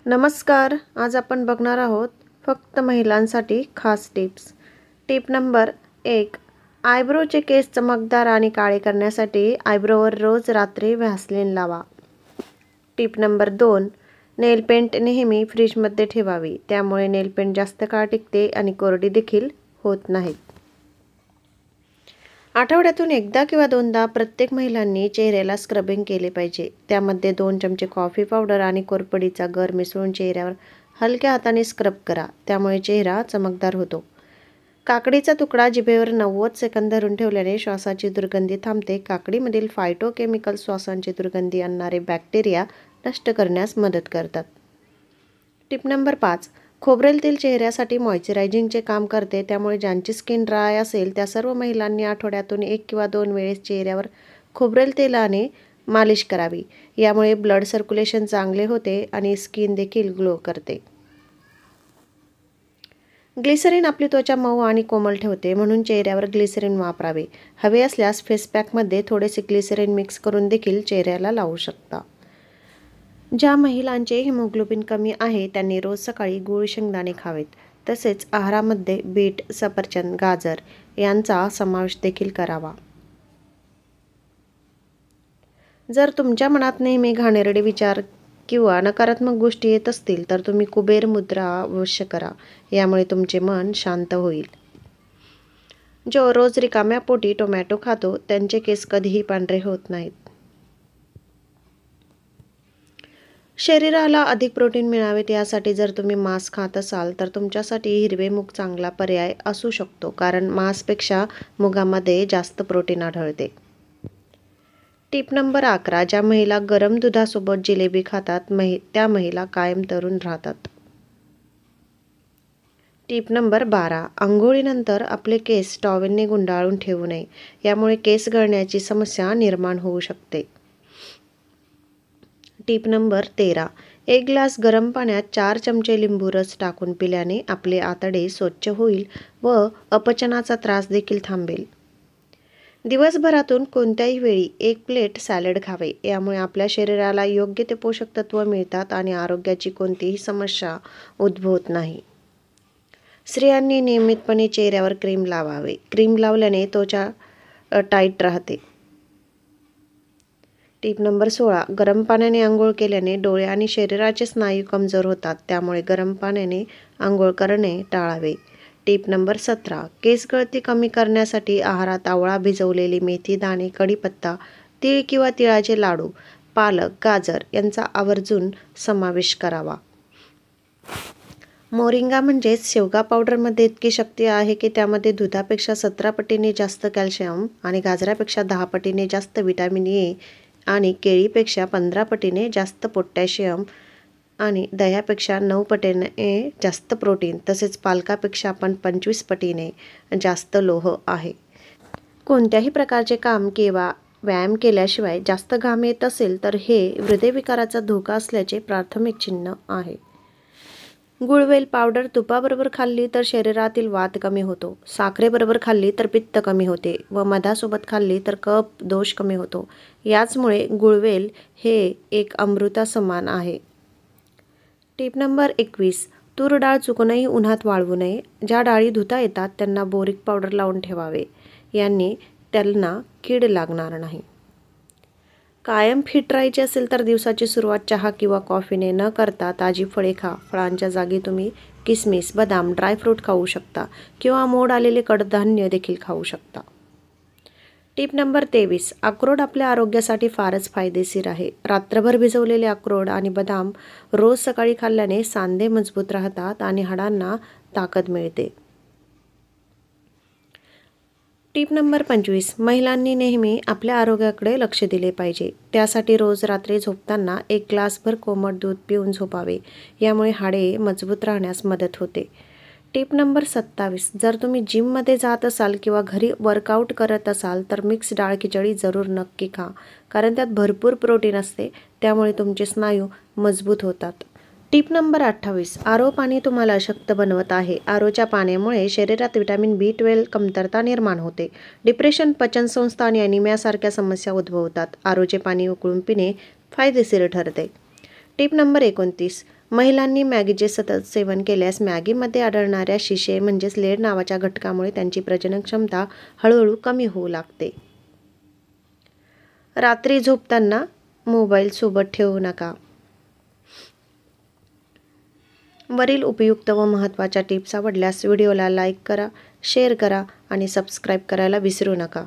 नमस्कार. आज आपण बघणार आहोत फक्त महिलांसाठी खास टिप्स. Tip number 1. आयब्रोचे केस चमकदार आणि काळे करण्यासाठी आयब्रोवर रोज रात्री व्हॅसलीन लावा. Tip number 2. नेल पेंट नेहमी फ्रीजमध्ये ठेवावी, त्यामुळे नेल पेंट जास्त काळ टिकते आणि कोरडी देखील होत नाहीत. आठवड्यातून एकदा किंवा दोनदा प्रत्येक महिलांनी चेहऱ्याला स्क्रबिंग केले पाहिजे. त्यामध्ये 2 चमचे कॉफी पावडर आणि कोरफडीचा गर मिसळून चेहऱ्यावर हलक्या हाताने स्क्रब करा. त्यामुळे चेहरा चमकदार होतो. काकडीचा तुकडा जिभेवर 90 सेकंद धरून ठेवल्याने श्वासाची दुर्गंधी थांबते. काकडीमधील फायटोकेमिकल श्वासांची दुर्गंधी आणणारे बॅक्टेरिया नष्ट करण्यास मदत करतात. Tip number 5. खोबरेल तेल चेहऱ्यासाठी मॉइश्चरायझिंगचे काम करते. त्यामुळे ज्यांची स्किन ड्राय असेल त्या सर्व महिलांनी आठवड्यातून 1 किंवा 2 वेळेस चेहऱ्यावर खोबरेल तेलाने मालिश करावी. यामुळे ब्लड सर्क्युलेशन चांगले होते आणि स्किन देखील ग्लो करते. ग्लिसरीन आपली त्वचा मऊ आणि कोमल ठेवते, म्हणून चेहऱ्यावर ग्लिसरीन वापरावे. हवे असल्यास फेस पॅकमध्ये थोडेसे ग्लिसरीन मिक्स करून देखील चेहऱ्याला लावू शकता. ज्या महिलांचे हिमोग्लोबिन कमी आहे त्यांनी रोज सकाळी गूळ शेंगदाणे खावेत. तसेच आहारामध्ये बीट, सफरचंद, गाजर यांचा समावेश देखील करावा. जर तुमच्या मनात नेहमी घाणेरडे विचार किंवा नकारात्मक गोष्टी येत असतील तर तुम्ही कुबेर मुद्रा अवश्य करा. यामुळे तुमचे मन शांत होईल. जो रोज रिकाम्या पोटी टोमॅटो खातो त्यांचे केस कधीही पांढरे होत नाहीत. शरीराला अधिक प्रोटीन मिळावेत यासाठी जर तुम्ही मांस खात असाल तर तुमच्यासाठी हिरवे मूग चांगला पर्याय असू शकतो, कारण मांसपेक्षा मुगामध्ये जास्त प्रोटीन आढळते. Tip number 11. ज्या महिला गरम दुधासोबत जिलेबी खातात त्या महिला कायम तरुण राहतात. Tip number 12. अंघोळीनंतर आपले केस टॉवेलने गुंडाळून ठेवू नये. यामुळे केस गळण्याची समस्या निर्माण होऊ शकते. Tip number 13. 1 ग्लास गरम पाण्यात 4 चमचे लिंबू रस टाकून पिल्याने आपले आतडे स्वच्छ होईल व अपचनाचा त्रास देखील थांबेल. दिवसभरातून कोणत्याही वेळी 1 प्लेट सॅलड खावे. यामुळे आपल्या शरीराला योग्य ते पोषक तत्व मिळतात आणि आरोग्याची कोणतीही समस्या उद्भवत नाही. स्त्रियांनी नियमितपणे चेहऱ्यावर क्रीम लावावे. क्रीम लावल्याने त्वचा टाईट राहते. Tip number 16. गरम पाण्याने आंघोळ केल्याने डोळे आणि शरीराचे स्नायू कमजोर होतात. त्यामुळे गरम पाण्याने आंघोळ करणे टाळावे. Tip number 17. केस गळती कमी करण्यासाठी आहारात आवळा, भिजवलेली मेथी दाणे, कढीपत्ता, तीळ किंवा तिळाचे लाडू, पालक, गाजर यांचा आवर्जून समावेश करावा. मोरिंगा म्हणजेच शेवगा पावडरमध्ये इतकी शक्ती आहे की त्यामध्ये दुधापेक्षा 17 पटीने जास्त कॅल्शियम आणि गाजरापेक्षा 10 पटीने जास्त व्हिटॅमिन ए आणि केळीपेक्षा 15 पटीने जास्त पोटॅशियम आणि दह्यापेक्षा 9 पटीने जास्त प्रोटीन तसेच पालकापेक्षा 25 पटीने जास्त लोह आहे. कोणत्याही प्रकारचे काम किंवा व्यायाम केल्याशिवाय जास्त घाम येत असेल तर हे हृदयविकाराचा धोका असल्याचे प्राथमिक चिन्ह आहे. गुळवेल पावडर तुपाबरोबर खाल्ली तर शरीरातील वात कमी होतो. साखरेबरोबर खाल्ली तर पित्त कमी होते व मधासोबत खाल्ली तर कफ दोष कमी होतो. याचमुळे गुळवेल हे एक अमृतासमान आहे. Tip number 21. तूर डाळ चुकूनही उन्हात वाळवू नये. ज्या डाळी धुता येतात त्यांना बोरिक पावडर लावून ठेवावे. यांनी त्यांना कीड लागणार नाही. कायम फिट राहायचे असेल तर दिवसाची सुरुवात चहा किंवा कॉफीने न करता ताजी फळे खा. फळांच्या जागी तुम्ही किसमिस, बदाम, ड्रायफ्रूट खाऊ शकता किंवा मोड आलेले कडधान्य देखील खाऊ शकता. Tip number 23. अक्रोड आपल्या आरोग्यासाठी फारच फायदेशीर आहे. रात्रभर भिजवलेले अक्रोड आणि बदाम रोज सकाळी खाल्ल्याने सांधे मजबूत राहतात आणि हाडांना ताकद मिळते. Tip number 25. महिलांनी नेहमी आपल्या आरोग्याकडे लक्ष दिले पाहिजे. त्यासाठी रोज रात्री झोपताना 1 ग्लासभर कोमट दूध पिऊन झोपावे. यामुळे हाडे मजबूत राहण्यास मदत होते. Tip number 27. जर तुम्ही जिममध्ये जात असाल किंवा घरी वर्कआउट करत असाल तर मिक्स डाळ खिचडी जरूर नक्की खा, कारण त्यात भरपूर प्रोटीन असते. त्यामुळे तुमचे स्नायू मजबूत होतात. Tip number 28. आरो पाणी तुम्हाला अशक्त बनवत आहे. आरोच्या पाण्यामुळे शरीरात व्हिटॅमिन B12 कमतरता निर्माण होते. डिप्रेशन, पचनसंस्था आणि ॲनिमियासारख्या समस्या उद्भवतात. आरोचे पाणी उकळून पिणे फायदेशीर ठरते. Tip number 29. महिलांनी मॅगीचे सतत सेवन केल्यास मॅगीमध्ये आढळणाऱ्या शिशे म्हणजेच लेड नावाच्या घटकामुळे त्यांची प्रजनन क्षमता हळूहळू कमी होऊ लागते. रात्री झोपताना मोबाईल सोबत ठेवू नका. वरील उपयुक्त व महत्त्वाच्या टिप्स आवडल्यास व्हिडिओला लाईक करा, शेअर करा आणि सबस्क्राईब करायला विसरू नका.